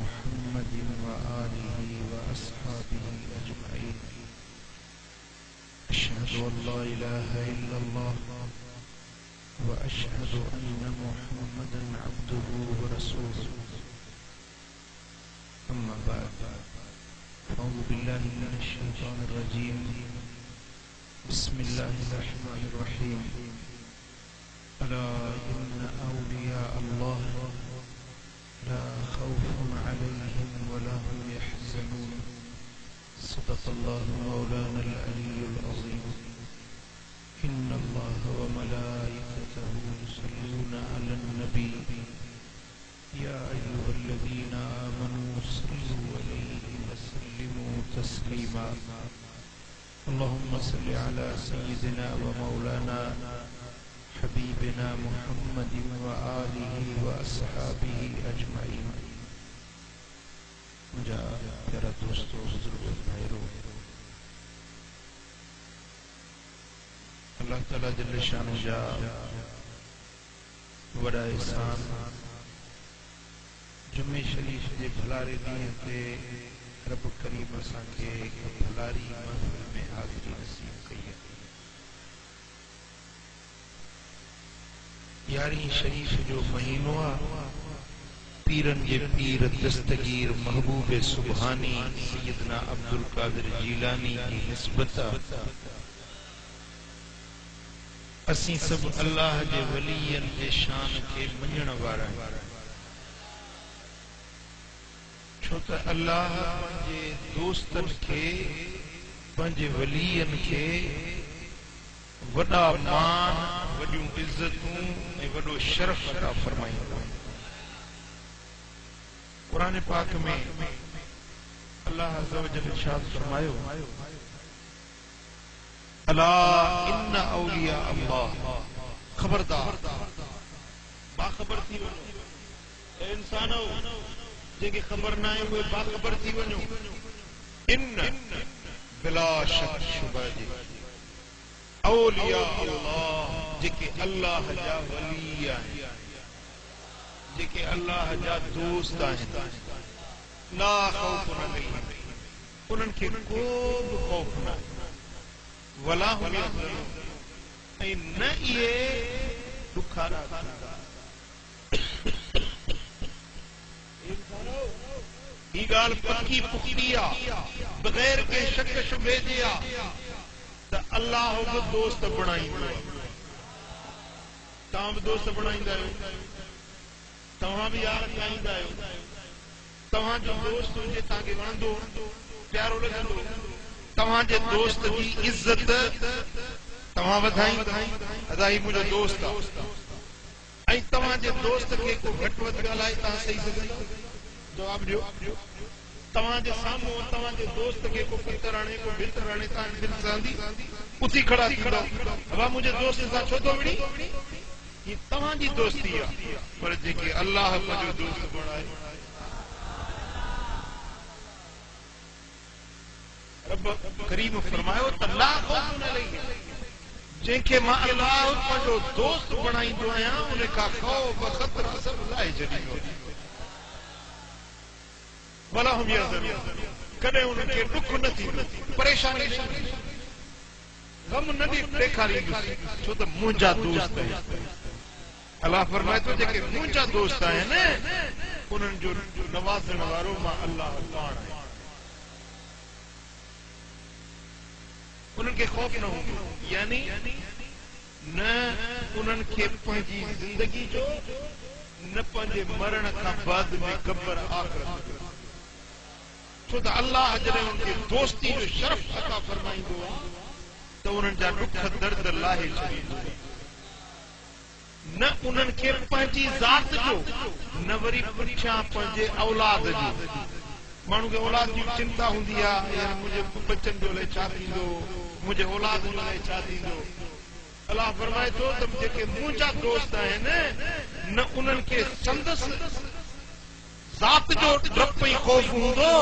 محمد وآله وأصحابه أجمعين أشهد أن لا إله إلا الله وأشهد أن محمدا عبده ورسوله أما بعد أعوذ بالله من الشيطان الرجيم بسم الله الرحمن الرحيم ألا إن أولياء الله لا خوف عليهم ولا هم يحزنون صدق الله مولانا العلي العظيم إن الله وملائكته يصلون على النبي يا أيها الذين آمنوا صلوا عليه وسلموا تسليما اللهم صل على سيدنا ومولانا حبيبنا محمد وآله وأصحابه أجمعين मुझा प्यारा दोस्तों बुजुर्गों भाइयों अल्लाह ताला जल्ल शानु जा वड़ा एहसान जुम्मे शरीफ जे भलारे ॾींहं ते रब करीम असांखे भलारी महफ़िल में हाज़िरी नसीब कई आहे। यारी शरीफ जो महीनो आहे पीरन जे पीर दस्तगीर महबूब सुबहानी सैयदना अब्दुल कादिर जीलानी की निस्बत असीं सब अल्लाह जे वलियन जे शान के मञण वारा छो त अल्लाह पंहिंजे दोस्तन के पंहिंजे वलियन के वॾा मान वॾियूं इज्जतूं ऐं वॾो शरफ अता फरमाईंदो आहे। कुरान पाक में अल्लाह अज़्ज़ व जल इरशाद फरमायो अला इन्न औलिया अल्लाह खबरदार बाखबर थी वञो ए इंसानो जेके खबर ना आहे उहे बाखबर थी वञो इन बिला शक शुबह जी औलिया अल्लाह जेके अल्लाह जा वली आहिनि जेके अल्लाह जा दोस्त आहिनि ला खौफ अलैहिम उन्हनि खे को बि खौफ न वला हुम यहज़नून ऐं न इहे ॾुखारा थींदा। ही ॻाल्हि पक्की पुख्ती आहे बग़ैर के शक शुबे जे आहे त अल्लाह बि दोस्त बणाईंदो आहे। तव्हां बि दोस्त बणाईंदा आहियो तव्हां भी यार चाहींदा आहियो तव्हांजो दोस्त हुजे तव्हांखे वणंदो प्यारो लॻंदो तव्हांजे दोस्त जी इज़त तव्हां वधाईंदा अदा ही मुंहिंजो दोस्त आहे ऐं तव्हांजे दोस्त खे को घटि वधि ॻाल्हाए तव्हां सही सघंदा जवाब ॾियो तव्हांजे साम्हूं तव्हांजे दोस्त खे को पत्थर हणे को भितर हणे तव्हां दिलि सहंदी उथी खड़ा थींदा हवा मुंहिंजे दोस्त सां छो थो विड़ी ये तव्हांजी दोस्ती आहे पर जेके अल्लाह पंहिंजो दोस्त बणाए रब करीम फरमायो त ला खौफ अलैहिम जंहिंखे मां अल्लाह पंहिंजो दोस्त बणाईंदो आहियां उन खां खौफ ख़तरा सभु लाहे छॾींदो वला हुम यहज़नून कॾहिं उन्हनि खे ॾुख न थींदो परेशानी न गम न ॾेखारींदुसि छो त मुंहिंजा दोस्त आहिनि। अल्लाह फरमाए थो जेके मुंहिंजा दोस्त आहिनि उन्हनि जो नवाज़ण वारो मां अल्लाह पाण आहियां उन्हनि खे खौफ न हूंदो यानी न उन्हनि खे पंहिंजी ज़िंदगी जो न पंहिंजे मरण खां बाद में क़ब्र आख़िरत छो त अल्लाह जॾहिं उन्हनि खे दोस्ती जो शरफ़ अता फरमाईंदो त उन्हनि जा ॾुख दर्द लाहे छॾींदो न उन्हनि खे पंहिंजी ज़ात जो न वरी पुठियां पंहिंजे औलाद जो माण्हू खे औलाद जी चिंता हूंदी आहे यार मुंहिंजे बचनि जो लाइ छा थींदो मुंहिंजे औलाद जो लाइ छा थींदो अल्लाह फरमाए थो त जेके मुंहिंजा दोस्त आहिनि न उन्हनि खे संदसि ज़ात जो डप ऐं खौफ हूंदो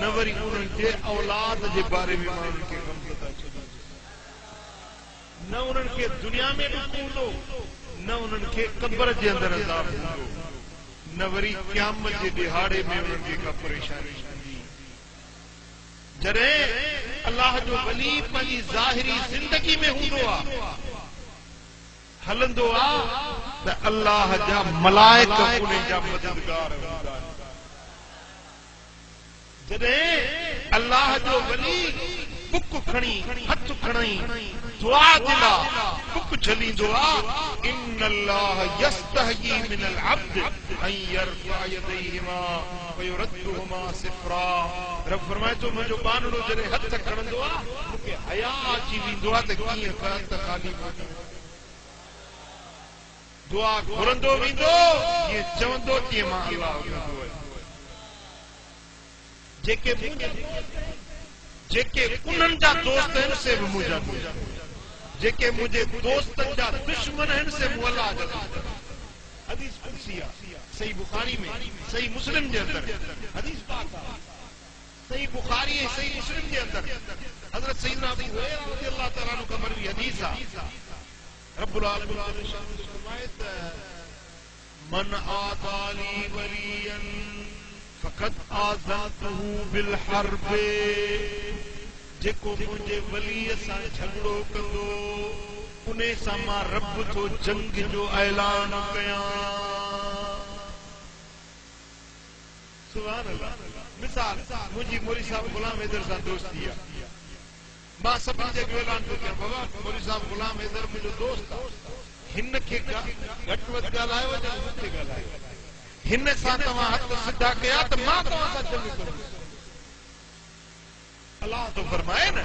न वरी उन्हनि जे औलाद जे बारे में माण्हुनि खे गम था छॾींदो न उन्हनि खे दुनिया में ॾुख हूंदो न उन्हनि खे क़ब्र जे अंदरि अज़ाब हूंदो न न वरी क़यामत जे दिहाड़े में उन्हनि खे का परेशानी ईंदी। जॾहिं अल्लाह जो वली पंहिंजी ज़ाहिरी ज़िंदगी में हूंदो आहे, हलंदो आहे, त अल्लाह जा मलाइका उन जा मददगार हूंदा आहिनि। जॾहिं अल्लाह जो वली बुक खणी हथ खणी दुआ जे लाइ बुक झलींदो आहे, इन्न अल्लाह यस्तहयी मिनल अब्द अन यरफअ यदैहिमा वयुरद्दुहुमा सिफ़रा। रब फरमाए थो मुंहिंजो बानड़ो जॾहिं हथ खणंदो आहे मूंखे हया अची वेंदो आहे त कीअं कर त ख़ाली दुआ घुरंदो वेंदो, जीअं चवंदो तीअं मां अल्लाह कंदो आहियां। जेके उन्हनि जा दोस्त आहिनि से बि मुंहिंजा दोस्त, जेके मुंहिंजे दोस्तनि जा दुश्मन आहिनि से मूं अल्लाह जा दोस्त। हदीस कुदसी आहे, सही बुखारी में, सही मुस्लिम जे अंदर हदीस पाक आहे, सही बुखारी ऐं सही मुस्लिम जे अंदर हज़रत सय्यदना अबू हुरैरा रज़ियल्लाहु तआला अन्हु खां मरवी हदीस आहे। रब्बुल आलमीन फरमाए त मन आदाली वलियन फ़क़द आज़नतहु बिल हर्ब। जेको मुंहिंजे वलीअ सां झगड़ो कंदो उन सां मां रब थो जंग जो ऐलान कयां। सुभान अल्लाह। मिसाल मुंहिंजी मौलवी साहब गुलाम हैदर सां दोस्ती आहे, मां सभिनी जे ऐलान थो कयां, बाबा मौलवी साहब गुलाम हैदर मुंहिंजो दोस्त आहे, हिन खे घटि वधि ॻाल्हायो या मूंखे ॻाल्हायो, हिन सां तव्हां हथ सिधा कया त मां तव्हां सां जंग कंदुसि। अल्लाह तो फरमाए न,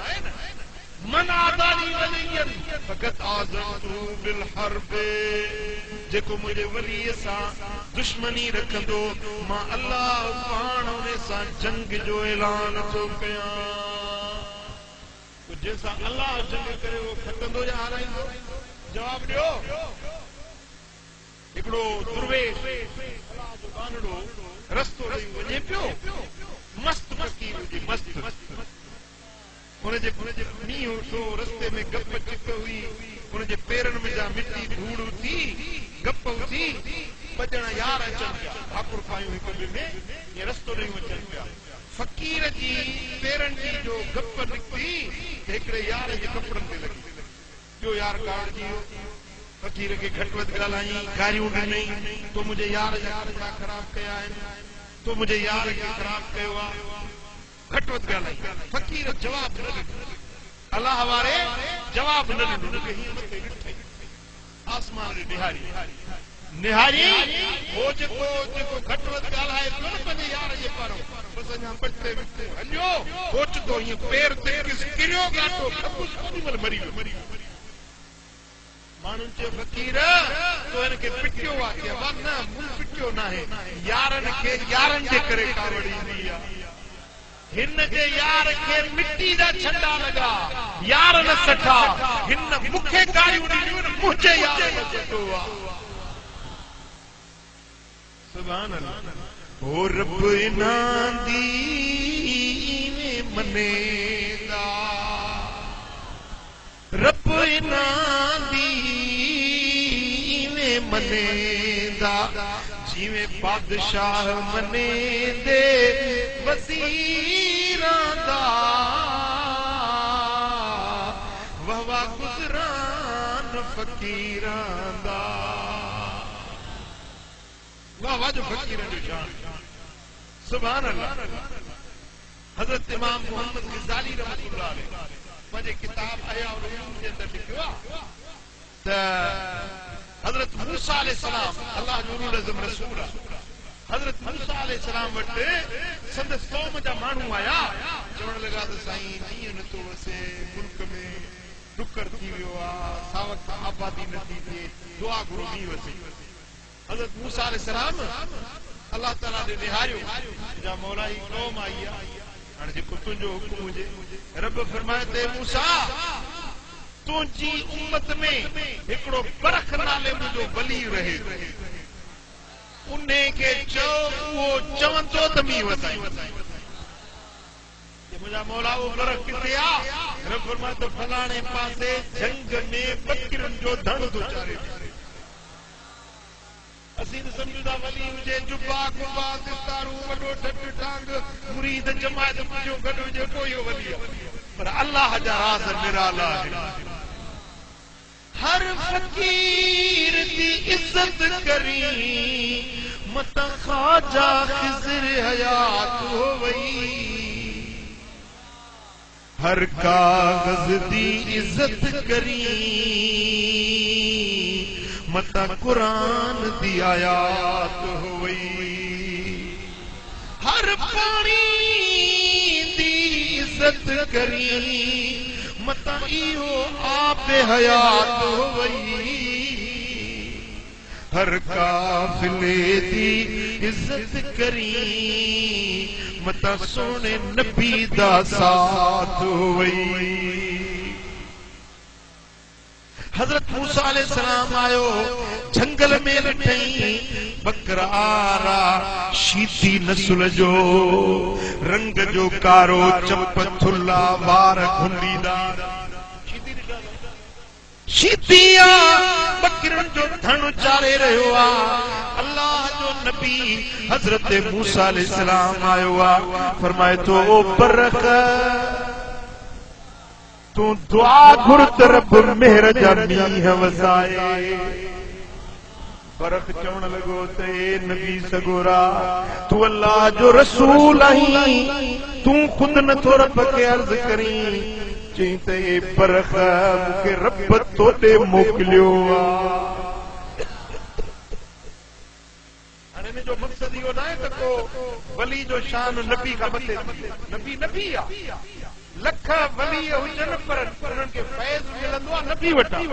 मन आदानी वलियन फ़क़द आज़नतहु बिल हर्ब। जेको मुंहिंजे वलीअ सां दुश्मनी रखंदो मां अल्लाह पाण उन सां जंग जो ऐलान थो कयां। जंहिंसां अल्लाह जंग करे उहो खटंदो या हाराईंदो? जवाब ॾियो। हिकिड़ो दुर्वेश अल्लाह जो बानड़ो रस्तो ॾेई वञे पियो, मस्त फ़क़ीर हुजे, मस्त। उनजे मींहुं थो, रस्ते में गप चिक हुई, उनजे पेरनि में जा मिटी धूड़ थी, गप थी, ॿ यार अचनि पिया, ठाकुर पायूं हिक ॿिए में, ये रस्तो ॾेई अचनि पिया। फ़क़ीर जी पेरनि जी जो गप निकिती हिकिड़े यार जे कपिड़नि ते लॻी। ॿियो यार ॻाल्हि जी फ़क़ीर खे घटि वधि ॻाल्हाई, गारियूं ॾिनई, तो मुंहिंजे यार जा कपिड़ा ख़राब कया आहिनि, तो मुंहिंजे यार खे ख़राब कयो आहे, घटि वधि ॻाल्हाई। फ़क़ीर जवाब न ॾिनो, अलाह वारे जवाब न ॾिनो, आसमान ॾे निहारी हो जेको घटि वधि ॻाल्हाए पियो न पंहिंजे यार जे पारो, बसि अञा ॿटे मिंट हलियो, सोचंदो हीअं पेर ते किरियो घाटो ओॾी महिल मरी वियो। माण्हुनि चयो फ़क़ीर तो हिनखे पिटियो आहे, चयो न मूं पिटियो न आहे, यारनि खे यारनि जे करे कावड़ ईंदी आहे। हिन जे यार खे मिट्टी जा छंडा लॻा, यार न सठा, हिन मूंखे गारियूं ॾिनियूं, मुंहिंजे यार न सठो आहे। सुभान अल्लाह। ओ रब इनांदी में मनेदा, रब इनांदी में मनेदा, जिवें बादशाह मनेंदे वज़ीरां दा, वाह वाह गुज़रान फ़क़ीरां दा। वाह वाह जो फ़क़ीरनि जो शान। सुभान अल्लाह। हज़रत इमाम मोहम्मद ग़ज़ाली रहमतुल्लाह अलैह पंहिंजे किताब आया उलूम जे अंदर लिखियो आहे त हज़रत मूसा अलैहिस्सलाम अल्लाह जो उलुल अज़म रसूल आहे, हज़रत मूसा अलैहिस्सलाम वटि संदसि क़ौम जा माण्हू आया, चवण लॻा त साईं ॾींहुं नथो वसे, मुल्क में ॾुकर थी वियो आहे, सावक आबादी नथी थिए, दुआ घुरो ॾींहुं वसे। हज़रत मूसा अलैहिस्सलाम अल्लाह ताला ॾे निहारियो, जा मौला ही क़ौम आई आहे, हाणे जेको तुंहिंजो हुकुम हुजे। रब फरमाए ते मूसा तुंहिंजी उम्मत में हिकिड़ो बरख नाले मुंहिंजो वली रहे, उन खे चओ उहो चवंदो त मींहुं वसाई। मुंहिंजा मौला उहो बरख किथे आहे? रब फरमाए त फलाणे पासे जंग में फ़क़ीरनि जो धन थो चारे। असीं सम्झूं वली हुजे जुब्बा कुब्बा सितारू वॾो ठट टांग मुरीद जमायत जो गॾु हुजे कोई वली पर अल्लाह जा राज़ निराला आहिनि हर फकीर की इज्जत करी मत ख्वाजा खिज़र हयात हो वई हर कागज दी इज्जत करी मत कुरान दी आयात हो वई हर पानी दी इज्जत करी मत इहो आप हयात हो वई हर काफिले दी इज्जत करी मत सोने नबी दा साथ हो वई हजरत मूसा अलैहिस्सलाम आयो जंगल में ॾिठई बकरारा शीती नस्ल जो रंग जो कारो चप थुल्ला वार घुंडीदार शीतिया बकरन जो धन चारे रहियो आ अल्लाह जो नबी हजरत मूसा अलैहिस्सलाम आयो आ फरमाए तो ओ बरख तू दुआ घुर तरफ मेहर जा मींह वसाए बरख चवण लॻो त ए नबी सगोरा तू अल्लाह जो रसूल आहीं तू खुद नथो रब खे अर्ज़ करी चई त ए बरख मूंखे रब तोॾे मोकिलियो हाणे हिन जो मक़सदु इहो न आहे त को वली जो शान नबी खां मथे नबी नबी आहे लख वली हुजनि पर उन्हनि खे फैज़ मिलंदो आहे नबी वटां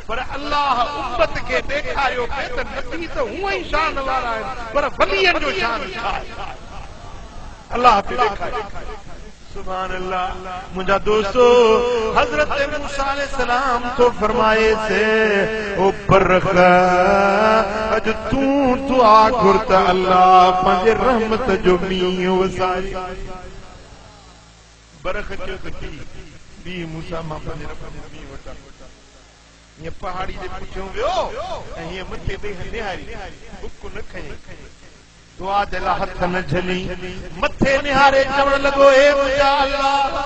पर अल्लाह उम्मत खे ॾेखारियो पिए त नबी त हूअं ई शान वारा आहिनि पर वलीअनि जो शान छा आहे अल्लाह खे ॾेखारियो सुभान अल्लाह मुंहिंजा दोस्तो हज़रत मूसा अलैहिस्सलाम तो फरमाए से ओ बरख अॼु तूं दुआ घुर त अल्लाह पंहिंजे रहमत जो मींहुं वसाए बरख जो बी मूसा मां पंहिंजे रब जो मींहुं वठां हीअं पहाड़ी जे पुठियों वियो ऐं हीअं मथे ॾे निहारी बुक न खई दुआ जे लाइ हथ न झली मथे निहारे चवण लॻो हे मुंहिंजा अल्लाह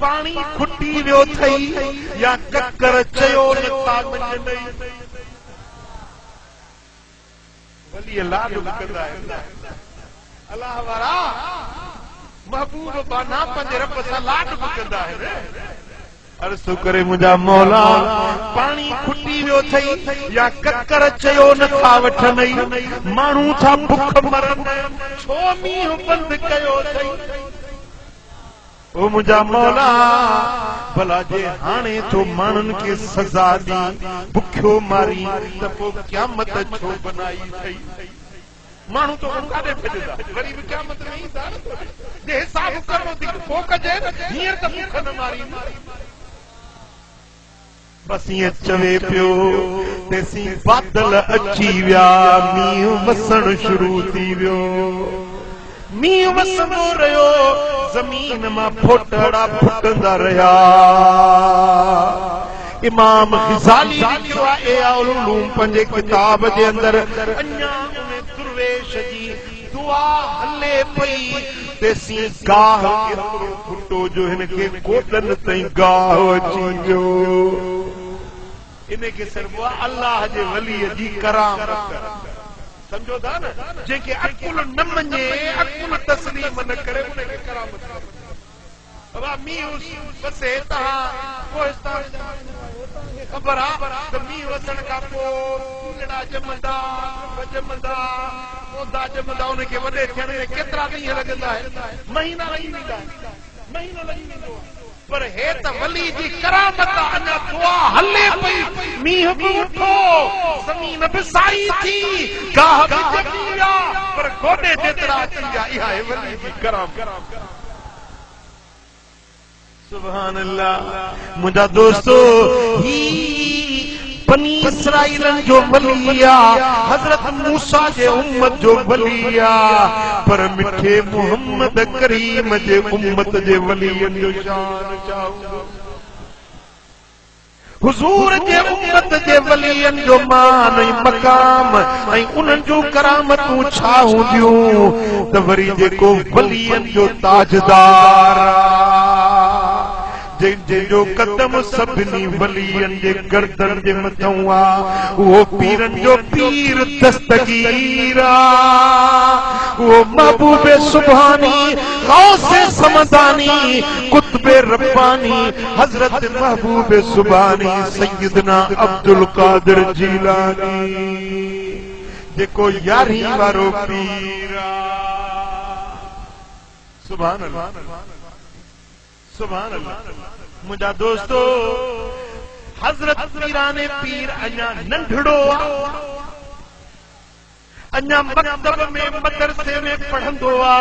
पाणी खुटी वियो थई या ककर चयो न ताक़त ॾई वली लाॾ कंदा आहिनि अल्लाह वारा महबूब बाना पंहिंजे रब सां लाॾ कंदा आहिनि अर्ज़ करे मुंहिंजा मौला पाणी खुटी वियो थई या ककर चयो नथा वठनई माण्हू छा बुख मरनि छो मींहुं बंदि कयो अथई ओ मुंहिंजा मौला भला जे हाणे तो माण्हुनि खे सज़ा ॾी बुखियो मारी त पोइ क़यामत छो बनाई अथई माण्हू तो काॾे फिरंदा वरी बि क़यामत में ईंदा जे हिसाब करणो थी पोइ कजे हींअर त बुख न मारी बस ईअं चवे पियो तेसी बादल अची विया मींहुं वसण शुरू थी वियो मींहुं वसंदो रहियो ज़मीन मां फोटड़ा फुटंदा रहिया इमाम ग़ज़ाली लिखियो आहे एआउल उलूम पंहिंजे किताब जे अंदरि अञा उन दुर्वेश जी दुआ हले पई तेसी गाह केतिरो फुटो जो हिन खे गोॾनि ताईं गाह अची वियो इनखे सरबो अल्लाह जे वलीअ जी करामत समझो था न जंहिंखे अकुल न मञे अकुल तस्लीम न करे उनखे करामत बाबा मींहुं वसे तव्हां कोहिस्तान ख़बर आहे त मींहुं वसण खां पोइ कीड़ा ॼमंदा पौधा ॼमंदा उनखे वॾे थियण में केतिरा ॾींहं लॻंदा आहिनि महीना लॻी वेंदा महीनो लॻी वेंदो पर हे त वली जी करामत अञा दुआ हले पई मींहुं बि उठो ज़मीन बि साई थी गाह बि ॼमी विया पर गोॾे जेतिरा अची विया इहा आहे वली जी करामत सुभान अल्लाह मुंहिंजा दोस्तो ही बनी इसराइलन जो वली आहे हज़रत मूसा जे उम्मत जो वली आहे पर मिठे मोहम्मद करीम जे उम्मत जे वलीअनि जो शान छा हूंदो हुजूर जे उम्मत जे वलियन जो मान ऐं मकाम ऐं उन्हनि जूं करामतूं छा हूंदियूं त वरी जेको वलियन जो ताजदार जो कदम सभिनी वलियन जे गर्दन जे मथां आ वो पीरन जो पीर दस्तगीर वो महबूब सुभानी गौसे समदानी कुतबे रब्बानी हजरत महबूब सुभानी सैयदना अब्दुल कादिर जीलानी जेको यारी वारो पीर सुभान अल्लाह सुभान अल्लाह। मुझा दोस्तो हजरत पीराने पीर अञा नंढड़ो अञा मकतब में मदरसे में पढ़ंदो आ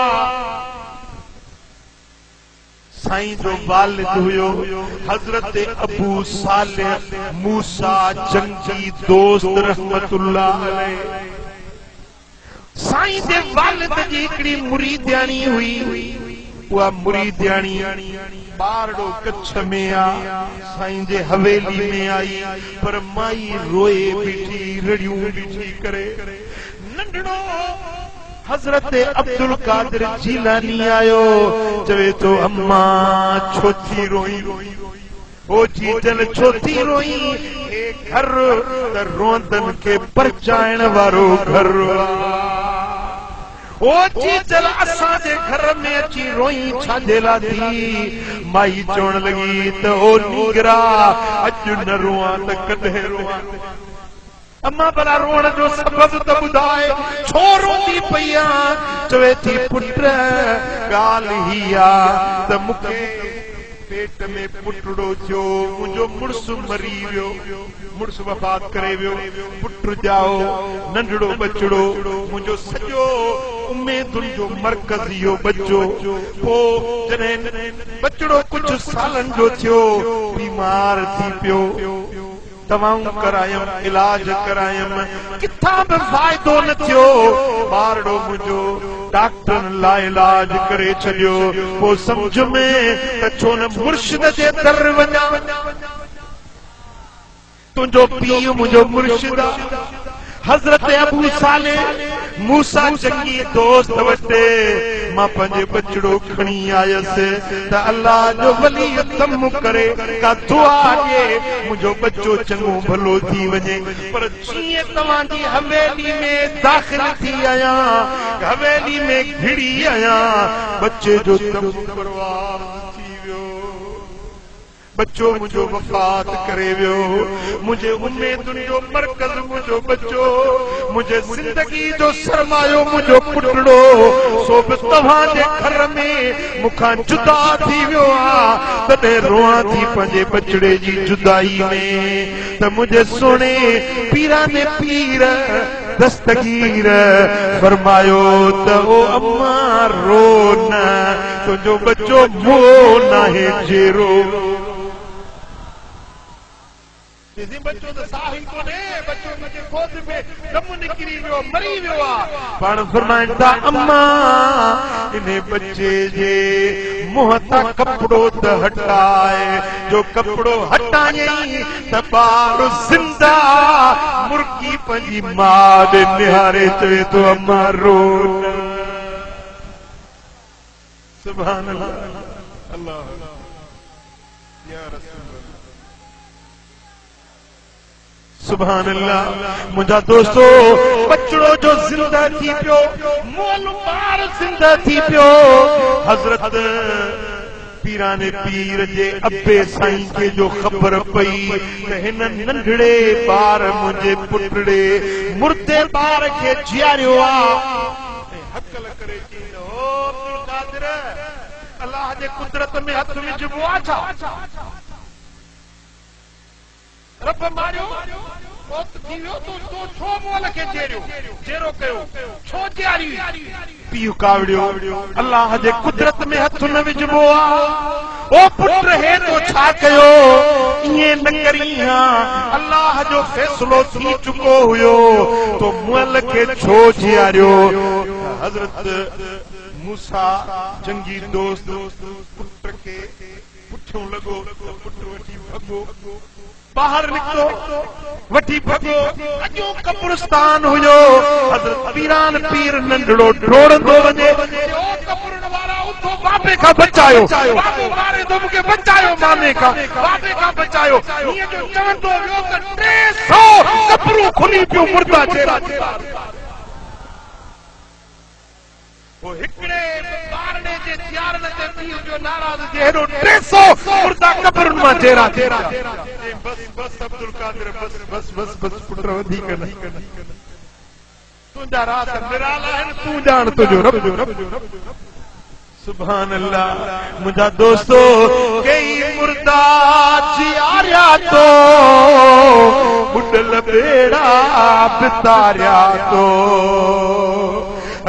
साईं जो वालिद हुयो हजरत अबू सालेह मूसा जंगी दोस्त रहमतुल्लाह अलैह। साईं जे वालिद जी हिकड़ी मुरीदियाणी हुई उहा मुरीदियाणी बारड़ो कच्छ में आ साईं जे हवेली में आई पर माई रोए बीठी रड़ियूं बीठी करे नंढड़ो हजरत अब्दुल कादिर जीलानी आयो चवे तो अम्मा छो थी रोई ओ जीजल छो थी रोई ए घर त रोंदन के परचाइण वारो घर ओ जीजल असां जे घर में अची रोई छाजे ला थी माई चवण लगी त ओ नीगरा अज न रोआ त कदे रोआ अम्मा भला रोण जो सबब त ॿुधाए छो रोंदी पई आ चवे थी पुट ॻाल्हि ही आ त मूंखे पेट में पुटड़ो थियो मुंहिंजो मुड़स मरी वियो मुड़स वफ़ात करे वियो पुट जाओ नंढड़ो बचड़ो मुंहिंजो सॼो उम्मीदुनि जो मरकज़ इहो बच्चो पोइ जॾहिं बचड़ो कुझु सालनि जो थियो बीमार थी पियो दवाऊं करायम इलाज करायम किथां बि फ़ाइदो न थियो ॿारड़ो मुंहिंजो डॉक्टरनि लाइ इलाज करे छॾियो पोइ सम्झ में त छो न मुर्शिद जे दर वञा तुंहिंजो पीउ मुंहिंजो मुर्शिद हजरत अबू सालेह मूसा जंगी दोस्त वटे मां पंहिंजे बचड़ो खणी आयसि त अल्लाह जो वली कम करे का दुआ ॾे मुंहिंजो बच्चो चङो भलो थी वञे पर जीअं तव्हांजी हवेली में दाख़िल थी आहियां हवेली में घिड़ी आहियां बच्चे जो दम परवार थी वियो बच्चो मुझो वफात करे वियो मुझे उम्मीदुनि जो मरकज़ मुझो बच्चो मुझे जिंदगी जो सरमायो मुझो पुटड़ो सो बि तव्हांजे घर में मूंखां जुदा थी वियो आ तॾहिं रोआं थी पंहिंजे बचड़े जी जुदाई में त मुंहिंजे सोने पीराने पीर दस्तगीर फरमायो त ओ अम्मा रो न तुंहिंजो बच्चो मोह नाहे जेरो बच्चो तो साहिल को ने बच्चो मुझे गोद में दम निकरी वियो मरी वियो आ पण फरमाइनि था अम्मा इने बच्चे जे मुंह ता कपड़ो त हटाए जो कपड़ो हटाई त ॿार जिंदा मुर्गी पंहिंजी मां ॾे निहारे चवे तो अम्मा रो सुभान अल्लाह अल्लाह या रसूल सुभान अल्लाह मुझा दोस्तो बचड़ो जो जिंदा थी पियो मोल पार जिंदा थी पियो हजरत पीराने पीर जे अब्बे साईं के जो खबर पई त हिन नंढड़े ॿार मुंहिंजे पुटड़े मुर्दे ॿार खे जियारियो आ हकल करे चई ओ अब्दुल कादिर अल्लाह जे कुदरत में हथ विझबो आ छा रब मारियो मौत थी वियो तो छो मोल के जेरो कयो छो जारी पीउ कावड़ियो अल्लाह जे कुदरत में हथ न विझबो आ ओ पुत्र हे तो छा कयो इए न करी हां अल्लाह जो फैसलो थी चुको हुयो तो मोल के छो जियारियो हजरत मूसा जंगी दोस्त पुत्र के पुठियों लगो पुत्र वठी भगो बाहर निकतो वठी भगो अजो कब्रिस्तान हुयो हज़रत पीरान पीर नंढड़ो ढोड़ंदो वञे ओ कब्रन वारा उठो बाबे का बचायो बाबो मारे तो मुके बचायो माने का बाबे का बचायो ये जो चवंदो वियो त 300 कब्रू खुली पियो मुर्दा चेरा वो हिकड़े बारने जे त्यारन ते पीउ जो नाराज जेरो 300 मुर्दा कब्रन मा चेरा बस बस अब्दुल कादिर बस बस बस बस पुत्र वधी कने तुंजा रात निराला है तू जान तुजो रब सुभान अल्लाह मुझा दोस्तो कई मुर्दा जियारिया तो बुडल बेड़ा बितारिया तो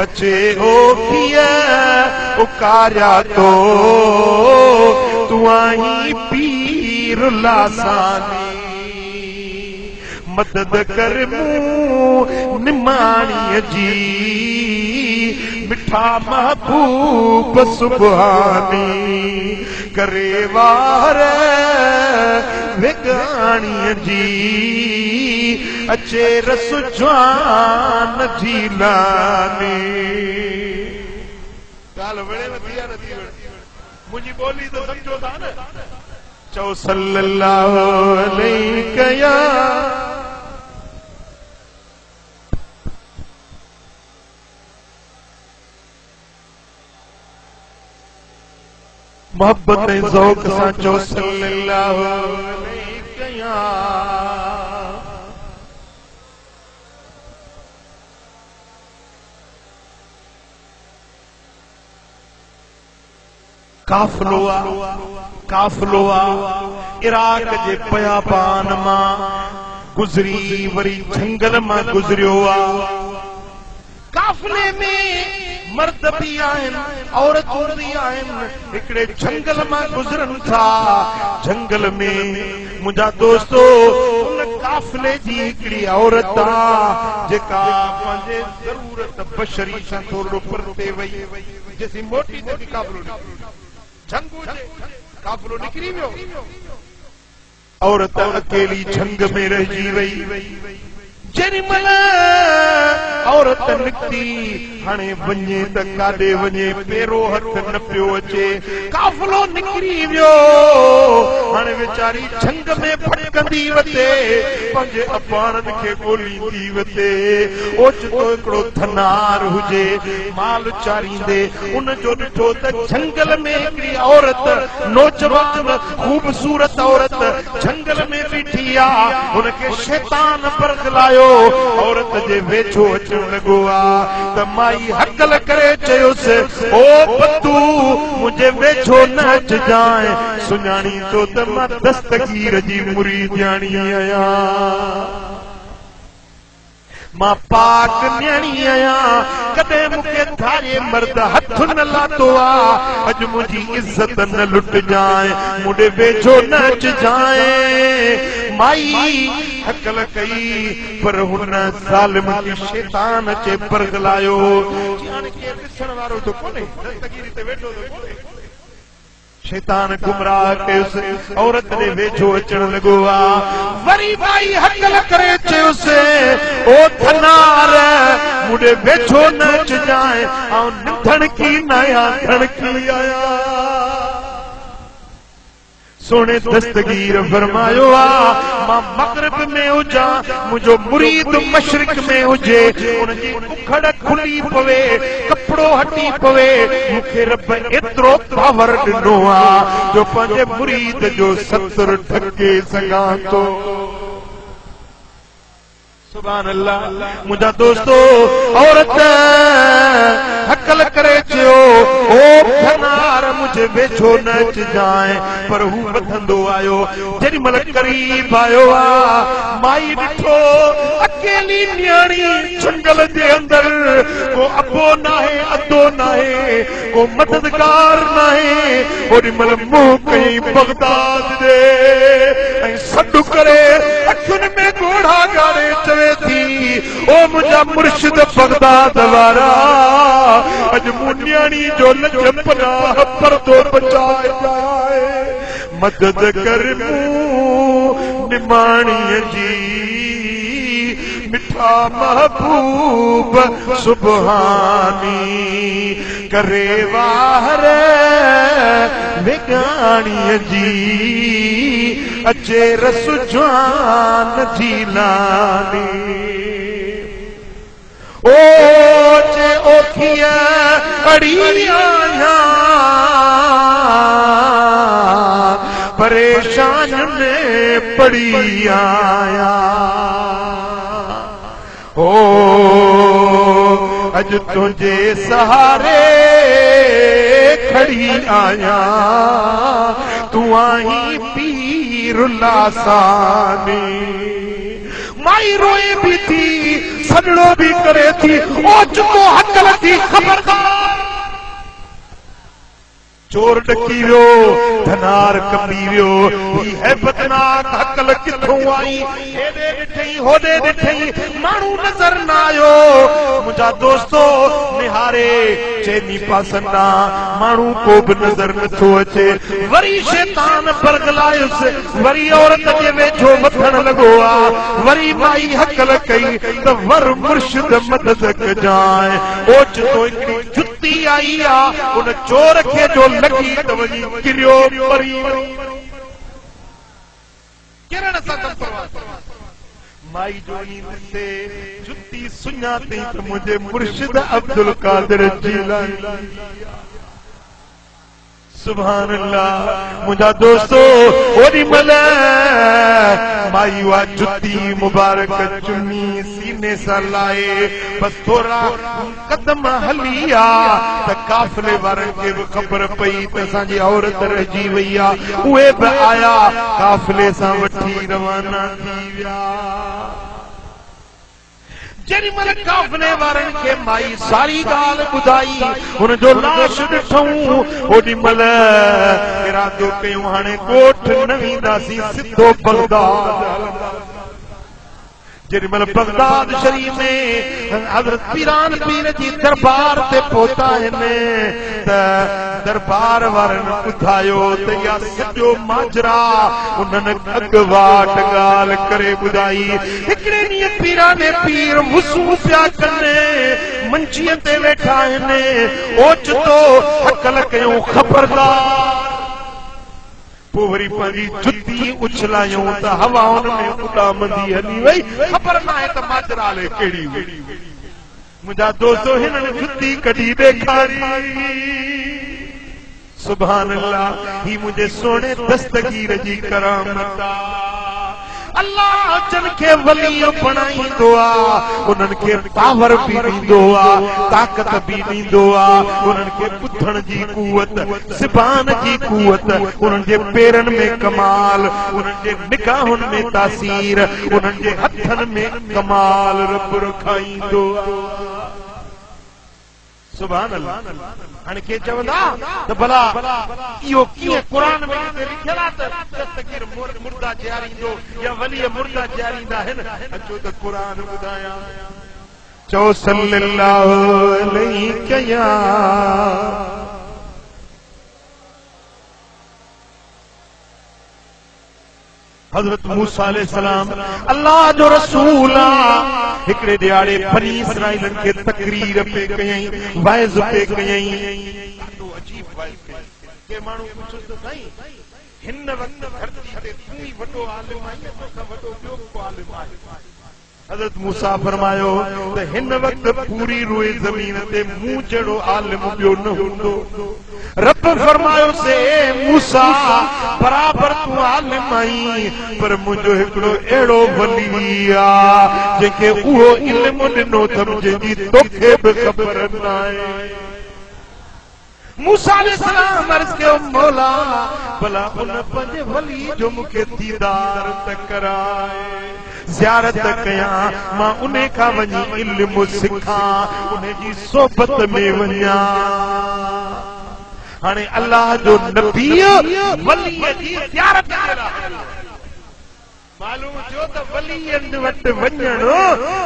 अचे ओ किए उकारिया तो तू आई पीर लासानी मदद कर मूं निमाणी जी मिठा महबूब सुभानी करे वार विगाणी जी अचे रस जवान झीलानी गाल वणे नथी मुंहिंजी ॿोली तो समझो था न चओ सल्लल्लाहु अलैहि या मोहब्बत ज़ौक़ सां चओ सल्लल्लाहु अलैहि या काफ़िलो इराक जे पयाबान मां गुज़री वरी जंगल मां गुज़रियो काफ़िले में मर्द भी आहिनि औरतूं भी आहिनि हिकिड़े जंगल मां गुज़रनि था जंगल में मुंहिंजा दोस्तो उन काफ़िले जी हिकिड़ी औरत जेका पंहिंजे ज़रूरत बशरी सां थोरो परते वई जेसी मोटी ते काफ़िलो जंगू काफ़िलो निकिरी वियो औरत अकेली जंग में रहिजी वई जेरी मल औरत निकती हाणे वञे त काॾे वञे पेरो हथ न पियो अचे काफ़िलो निकिरी वियो हाणे वीचारी जंग में भटकंदी वते पंहिंजे अपाणनि खे ॻोल्हींदी वते ओचितो हिकिड़ो थनार हुजे माल चारींदे उन जो ॾिठो त जंगल में हिकिड़ी औरत नौजवान ख़ूबसूरत औरत जंगल में बीठी आहे हुनखे शैतान बरगलायो औरत जे वेझो अचण लॻो आहे त माई हकल करे चयोसि ओ पतू मुंहिंजे वेझो न अचिजांइ सुञाणी तो त मां दस्तगीर जी मुरीदाणी आहियां मां पाक न्याणी आहियां कॾहिं मूंखे धारे मर्द हथ न लातो आहे अॼु मुंहिंजी इज़त न लुटजांइ मुंडे वेझो न अचिजांइ माई हकल कई पर हुन ज़ालिम खे शैतान अचे परगलायो हाणे केरु ॾिसण वारो तो कोन्हे दस्तगीरी ते वेठो तो कोन्हे शैतान गुमराह कयोसि औरत ॾे वेझो अचण लॻो आहे वरी माई हकल करे चयोसि ओ थनार मुंडे वेझो न अचिजांइ आउं निधणकी न आहियां धणकी आहियां सोने दस्तगीर फरमायो मां मगरिब में हुजा मुझो मुरीद मशरिक में हुजे उनजी उखड़ खुली पवे कपड़ो हटी पवे मुखे रब एतिरो पावर ॾिनो आहे जो पंहिंजे मुरीद जो सतर ढके सघां थो सुभान अल्लाह मुंहिंजा दोस्तो औरत हकल करे चयो ओ थनार मुझे वेझो न अचिजांइ पर हू वधंदो आयो जेॾी महिल करीब आयो आहे माई ॾिठो अकेली न्याणी जंगल जे अंदर को अबो नाहे अदो नाहे को मददगार नाहे ओॾी महिल मुंहुं कई बगदाद ॾे ऐं सॾु करे अखियुनि में ॻोढ़ा ॻाड़े चवे थी ओ मुंहिंजा मुर्शिद बगदाद वारा अॼु मूं न्याणी जो लज पनाह परदो बचाए मदद कर मूं निमाणीअ जी मिठा महबूब सुबहानी करे वाहर विगाणीअ जी अचे रसु जवान जी लानी ओ चे ओखिया अड़ी आया परेशान में पड़ी आया ओ अज तुझे सहारे खड़ी आया तू आई पीर लासानी माई रोए भी थी सजड़ो भी करे थी ओ चुको हकल थी खबरदार चोर डकी वियो धनार कंबी वियो ही हैबतनाक हकल किथों आई हेॾे ॾिठई होॾे ॾिठई माण्हू नज़र न आयो मुंहिंजा दोस्तो निहारे चइनी पासनि माण्हू को बि नज़र नथो अचे वरी शैतान परगलायुसि वरी औरत जे वेझो वठण लॻो आहे वरी माई हकल कई त वर मुर्शिद मदद कजांइ ओचितो हिकिड़ी जुती आई आहे उन चोर खे जो लगी त वञी किरियो परी किरण सां माई जो नींद जुती सुञाती त मुंहिंजे मुर्शिद अब्दुल कादिर जीलानी सुभान अल्लाह मुंहिंजा दोस्तो ओॾी महिल माई उहा जुती मुबारक चुनी सीने सां लाए बस थोरा कदम हली आ त काफ़िले वारनि खे बि ख़बर पई त असांजी औरत रहिजी वई आहे उहे बि आया काफ़िले सां वठी रवाना थी विया जेॾी महिल काफ़िले वारनि खे माई सारी ॻाल्हि ॿुधाई हुन जो लाश ॾिठऊं ओॾी महिल इरादो कयूं हाणे ॻोठ न वेंदासीं सिधो बगदाद जेॾी महिल बगदाद शरीफ़ में हज़रत पीरान पीर जी दरबार ते पहुता आहिनि त दरबार वारनि ॿुधायो त इहा सॼो माजरा उन्हनि अॻुवाट ॻाल्हि करे ॿुधाई हिकिड़े ॾींहुं पीराने पीर वुसूं पिया कनि मंचीअ ते वेठा आहिनि ओचितो हकल कयूं ख़बरदार पोइ वरी पंहिंजी जुती उछलायूं त हवाउनि में उॾामंदी हली वई ख़बर न आहे त माजराले कहिड़ी हुई मुंहिंजा दोस्तो हिननि जुती कढी ॾेखारी सुभान अल्लाह ही मुंहिंजे सोणे दस्तगीर जी करामत अल्लाह जन खे वली बणाईंदो आहे उन्हनि खे पावर बि ॾींदो आहे ताक़त बि ॾींदो आहे उन्हनि खे ॿुधण जी कुवत ज़बान जी कुवत उन्हनि जे पेरनि में कमाल उन्हनि जे निगाहुनि में तासीर उन्हनि जे हथनि में कमाल रब रखाईंदो आहे सुभान अल्लाह हाणे के चवंदा त भला इहो कीअं क़ुर में लिखियल आहे त दस्तगीर मुर्दा ॼारींदो या वली मुर्दा ॼारींदा आहिनि अचो त क़ुर ॿुधायां चओ सल्लल्लाहु अलैहि या हज़रत मूसा अलैहिस्सलाम अल्लाह जो रसूल हिकिड़े ॾियारे बनी इसराइलनि खे तकरीर पे कयई वाइज़ पे कयई ॾाढो अजीब वाइज़ कयई के माण्हू पुछो त साईं हिन वक़्त धरती ते तूं ई वॾो आलिम आहीं तोखां वॾो ॿियो को आलिम आहे हज़रत मूसा फरमायो त हिन वक़्त पूरी रोए ज़मीन ते मूं जहिड़ो आलिम ॿियो न हूंदो रब फरमायो से मूसा बराबर तू आलिम आहीं पर मुंहिंजो हिकिड़ो अहिड़ो वली आहे जंहिंखे उहो इल्मु ॾिनो अथमि जंहिंजी तोखे बि ख़बर न आहे मूसा अलैहिस्सलाम अर्ज़ कयो मौला भला उन पंहिंजे वली जो मूंखे दीदार त कराए ज़ियारत कयां मां उन खां वञी इल्मु सिखां उन जी सोबत में वञां हाणे अल्लाह जो नबी वलीअ जी ज़ियारत मालूम जो त वलीअनि वटि वञण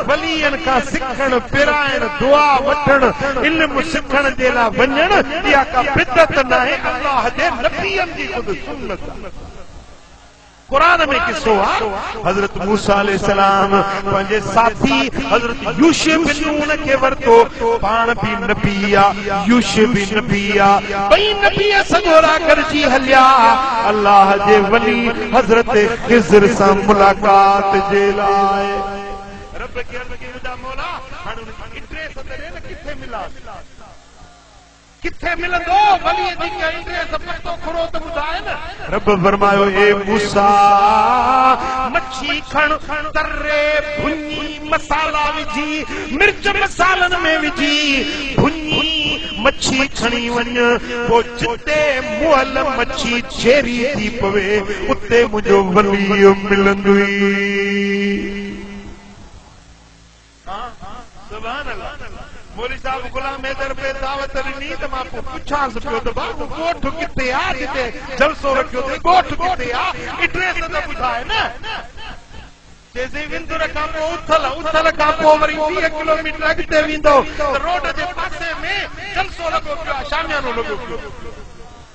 वलीअनि खां सिखण पिराइण दुआ वठण इल्मु सिखण जे लाइ वञण इहा का बिदत न आहे अल्लाह जे नबीअनि जी ख़ुदि सुन्नत कुरान में किस्सो आहे हजरत मूसा अलैहिस्सलाम पंहिंजे साथी हजरत यूसुफ बिन नून खे वरतो पाण भी नबी आ यूसुफ भी नबी आ ॿई नबी सॼोरा गॾिजी हलिया अल्लाह जे वली हजरत खिज़र सां मुलाकात जे लाइ रब खे अर्ज़ कई मुंहिंजा मौला हाणे उनखे एड्रेस त ॾे न किथे मिला किथे मिलंदो वली जी एड्रेस पतो खणो त ॿुधाए न रब फरमायो ए मूसा मच्छी खण तरे भुनी मसाला विझी मिर्च मसालन में विझी भुनी मच्छी खणी वञ पोइ जिते मुअल मच्छी छेरी थी पवे उते मुंहिंजो वली मिलंदुई सुभान अल्लाह मौली साहब गुलाम हैदर पे दावत ॾिनी त मां पुछांसि पियो त बाबू ॻोठ किथे आहे जिते जलसो रखियो अथई ॻोठ किथे आहे एड्रेस त ॿुधाए न चइसि विंदुर खां पोइ उथल खां पोइ वरी 20 किलोमीटर अॻिते वेंदो त रोड जे पासे में जलसो लॻो पियो आहे शामियानो लॻो पियो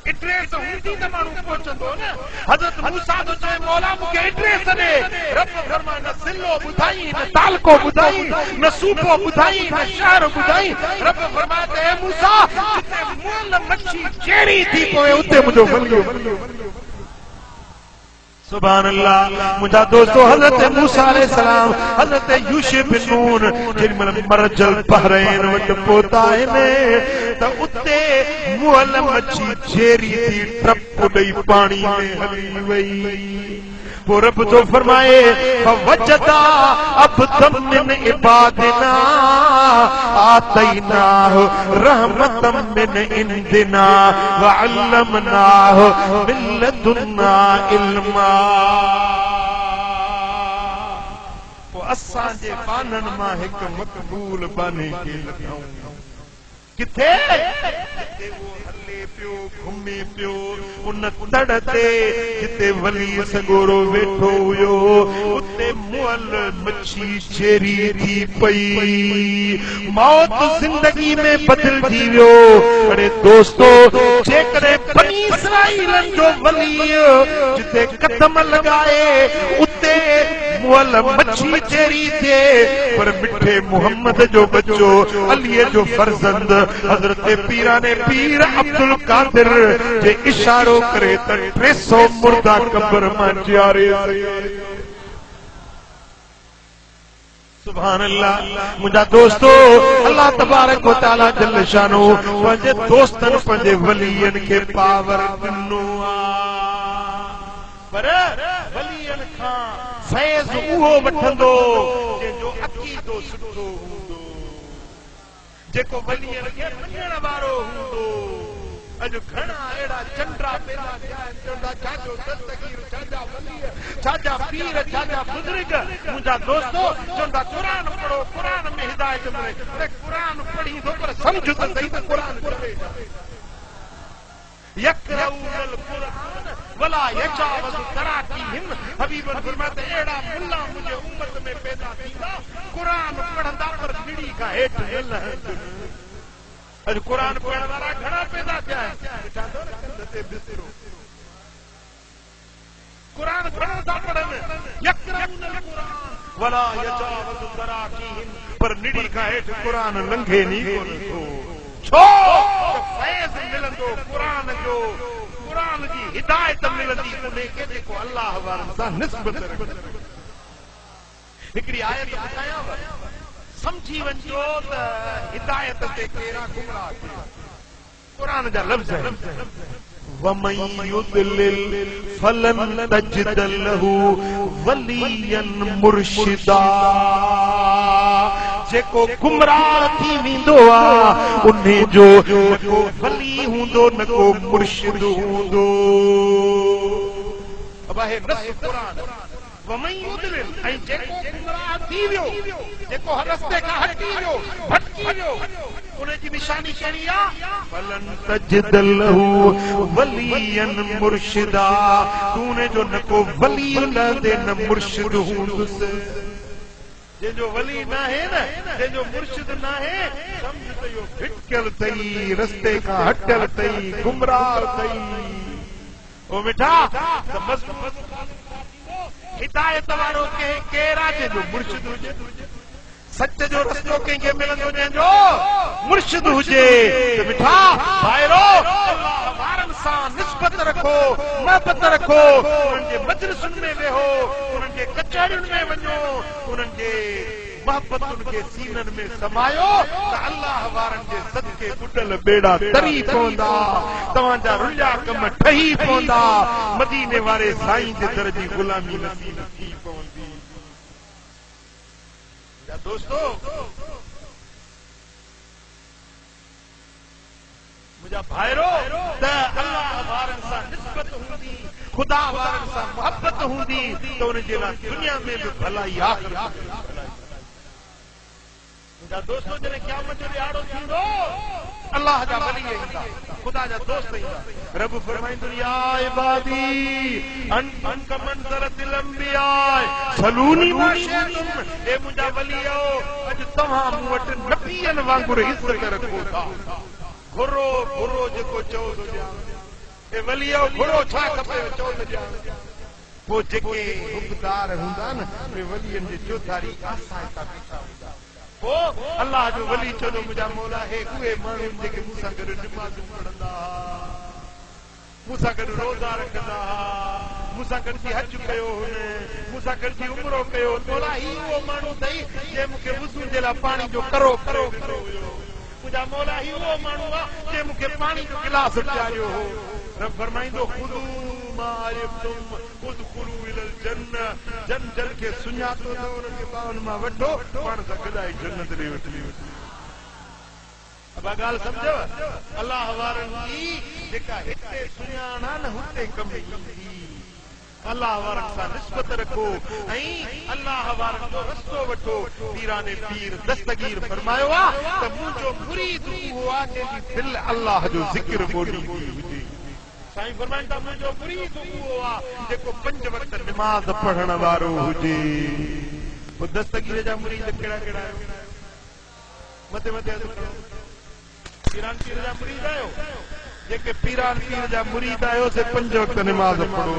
एड्रेस हूंदी त माण्हू पहुचंदो न हज़रत मूसा जो चए मौला मूंखे एड्रेस ॾे रब फरमाए न सिलो ॿुधाई न तालको ॿुधाई न सूबो ॿुधाई न शहर ॿुधाई रब फरमाए त ए मूसा जिते मुअल मच्छी चेरी थी पवे उते मुंहिंजो वली सुभान अल्लाह मुंहिंजा दोस्तो हज़रत मूसा अलैहिस्सलाम हज़रत यूसुफ बिन नून जेॾीमहिल मरजल बहरैन वटि पहुता आहिनि त उते मुअल मच्छी चेरी थी टप ॾेई पाणी में हली वई पोइ रब जो फरमाए फवजदा अब्दम मिन इबादिना आतैनाहु रहमतम मिन इंदिना वअल्लमनाहु मिन लदुन्ना इल्मा पोइ असां जे बानन मां हिकु मक़बूल बाने खे लॻाऊं किथे जिते वो हले पियो घुमे पियो उन तड़ ते जिते वली सगोरो वेठो हुयो उते मुअल मच्छी चेरी थी पई मौत जिंदगी में बदलजी वियो अरे दोस्तो जेकॾहिं बनी इसराइलन जो वली जिते कदम लॻाए उते मुअल मच्छी चेरी थिए पर मिठे मोहम्मद जो बच्चो अलीअ जो फर्जंद हजरत पीराने पीर अब्दुल कादिर जे इशारो करे त 300 मुर्दा कब्र मां जियारे सुभान अल्लाह मुंहिंजा दोस्तो अल्लाह तबारक व तआला जल शानो पंहिंजे दोस्तनि पंहिंजे वलीअनि खे पावर ॾिनो पर वलीअनि खां फैज़ उहो वठंदो जंहिंजो अक़ीदो सुठो हूंदो जेको वलीअनि खे मञण वारो हूंदो अॼु घणा अहिड़ा चंडा पैदा थिया आहिनि चवंदा छाजो दस्तगीर छाजा वली छाजा पीर छाजा बुज़ुर्ग मुंहिंजा दोस्तो चवंदा क़ुरान पढ़ो क़ुरान में हिदायत मिले अरे क़ुरान पढ़ींदो पर सम्झ त सही त क़ुरान पढ़े यक़रऊनल क़ुरान वला यजावज़ु तराकीहिम हबीब फरमाते अहिड़ा मुल्ला मुंहिंजे उम्मत में पैदा थींदा क़ुरान पढ़ंदा पर निड़ी खां हेठि न लहंदा अॼु क़ुरान पढ़ण वारा घणा पैदा थिया आहिनि क़ुरान घणो था पढ़नि यक़रऊनल क़ुरान वला यजावज़ु तराकीहिम पर निड़ी खां हेठि क़ुरान लंघे नी कोन थो छो फैज़ मिलंदो क़ुरान जो क़ुरान जी हिदायत मिलंदी उन्हे खे जेको अल्लाह वारनि सां निस्बत रखंदो हिकिड़ी आयत ॿुधायांव समझी वञो त हिदायत ते कहिड़ा गुमराह थिया क़ुरान जा लफ़्ज़ आहिनि वमन युदलिल फलन तजिद लहू वलियन मुर्शिदा जेको गुमराह थी वेंदो आहे उन्हे जो न को वली हूंदो न को मुर्शिद हूंदो अब आहे नस क़ुरान वमन युदलिल ऐं जेको गुमराह थी वियो जेको रस्ते खां हटी वियो भटकी वियो उनजी निशानी कहिड़ी आहे फलन तजिद लहू वलियन मुर्शिदा तूं उनजो न को वली हूंदे न मुर्शिद हूंदुसि जंहिंजो वली न आहे न जंहिंजो मुर्शिद न आहे सम्झ त इहो भिटकियल अथई रस्ते खां हटियल अथई गुमराह अथई ओ मिठा त मज़मून हिदायत वारो केरा जो मुर्शिद हुजे सच जो रस्तो कंहिंखे मिलंदो जंहिंजो मुर्शिद हुजे त मिठा भाइरो अल्लाह वारनि सां निस्बत रखो मोहबत रखो उन्हनि जे मजलिसुनि में वेहो उन्हनि जे कचहरियुनि में वञो उन्हनि जे मोहब्बतुनि खे सीननि में समायो त अल्लाह वारनि जे सदके बुॾल बेड़ा तरी पवंदा तव्हांजा रुलिया कम ठही पवंदा मदीने वारे साईं जे दर जी गुलामी नसीब थी पवंदी दोस्तों मुझा भाइरो त अल्लाह वारनि सां निस्बत हूंदी खुदा वारनि सां मोहब्बत हूंदी त उन जे लाइ दुनिया में बि भलाई आख़िरत में बि भलाई मुझा दोस्तों जॾहिं क़यामत जो ॾियारो थींदो अल्लाह जा वली ईंदा खुदा जा दोस्त ईंदा रब फरमाईंदो या इबादी अनत मंज़रतिल अंबिया सलूनी मा शइतुम ए मुझा वलीओ अॼु तव्हां मूं वटि नबियनि वांगुरु इज़त रखो था घुरो घुरो जेको चओ थो ॾियां ए वलीओ घुरो छा खपे चओ थो ॾियां पोइ जेके हुकदार हूंदा न उहे वलीअनि जे चौधारी आसां था बीठा हूंदा पोइ अल्लाह जो वली चवंदो मुंहिंजा मौला हे उहे माण्हू जेके मूंसां गॾु नमाज़ूं पढ़ंदा मूंसां गॾु रोज़ा रखंदा मूंसां गॾु जी हज कयो हुन मूंसां गॾु जी उमरो कयो मौला ही उहो माण्हू अथई जंहिं मूंखे वुज़ू जे लाइ पाणी जो करो करो करो हुयो मुंहिंजा मौला ही उहो माण्हू आहे जंहिं मूंखे पाणी जो गिलास पियारियो हो रब फरमाईंदो खुदू मा अरिफ़्तुम उदखुलू इलल जन्नह जन जल के सुञातो त उन्हनि खे ॿाहुनि मां वठो पाण सां गॾाई जन्नत ॾे वठी अब ॻाल्हि सम्झव अल्लाह वारनि जी जेका हिते सुञाणा न हुते कम ईंदी अल्लाह वारनि सां निस्बत रखो ऐं अल्लाह वारनि जो रस्तो वठो पीराने पीर दस्तगीर फरमायो आहे त मुंहिंजो मुरीद उहो आहे जंहिंजी दिलि अल्लाह जो ज़िक्र ॿोलींदी हुजे साईं फरमाइनि था मुंहिंजो मुरीद उहो आहे जेको 5 वक्त नमाज़ पढ़ण वारो हुजे पोइ दस्तगीर जा मुरीद कहिड़ा कहिड़ा आहियो मथे मथे पीरान पीर जा मुरीद आहियो जेके पीरान पीर जा मुरीद आहियो से 5 वक्त नमाज़ पढ़ो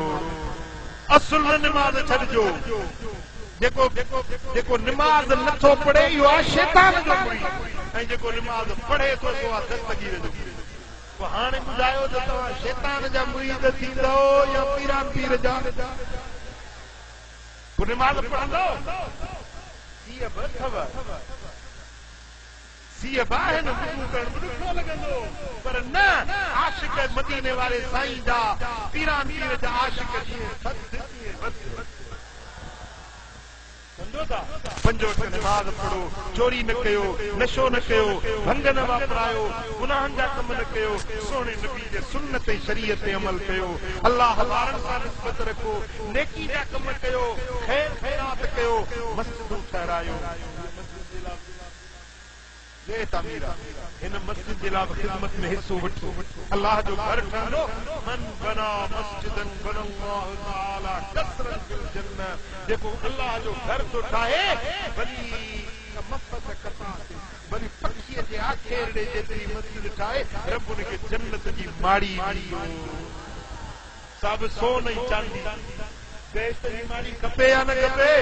असुल नमाज़ छॾिजो जेको जेको नमाज़ नथो पढ़े इहो आहे शैतान जो मुरीद ऐं जेको नमाज़ पढ़े थो सो आहे दस्तगीर जो हाणे ॿुधायो त तव्हां शैतान जा मुरीद थींदो या पीरान पीर जा पोइ नमाज़ पढ़ंदो सीअ बि अथव सीअ बि आहिनि वुज़ू करणु बि ॾुखो लॻंदो पर न आशिक मदीने वारे साईं जा पीरान पीर जा आशिक जीअं समझो था 5 वक्त नमाज़ पढ़ो चोरी न कयो नशो न कयो भंग न वापरायो गुनाहनि जा कम न कयो सोने नबी जे सुन्नत ऐं शरीयत ते अमल कयो अल्लाह वारनि सां निस्बत रखो नेकी जा कम कयो ख़ैर ख़ैरात कयो मस्जिदूं ठहरायो जे तामीरा हिन मस्जिद जे लाइ ख़िदमत में हिस्सो वठो अल्लाह जो घर ठहंदो मन बना मस्जिदन बनल्लाहु तआला कसरन फिल जन्नह जेको अल्लाह जो घर तो ठाहे वली मफ़त कथा वली पखीअ जे आखेरड़े जेतिरी मस्जिद ठाहे रब उन खे जन्नत जी माड़ी ॾींदो सभु सोन ऐं चांदी बेश्त जी माड़ी खपे या न खपे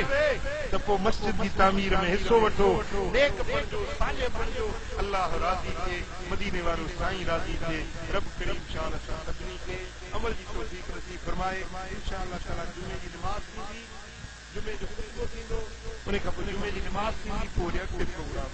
त पोइ मस्जिद जी तामीर में हिस्सो वठो नेक बणिजो साले बणिजो अल्लाह राज़ी थिए मदीने वारो साईं राज़ी थिए रब करीम शान सां सभिनी खे अमल जी तौफ़ीक़ नसीब फरमाए इंशाअल्लाह ताला जुमे जी नमाज़ थींदी जुमे जो ख़ुतबो थींदो उन खां पोइ जुमे जी नमाज़ थींदी पोइ अॻिते प्रोग्राम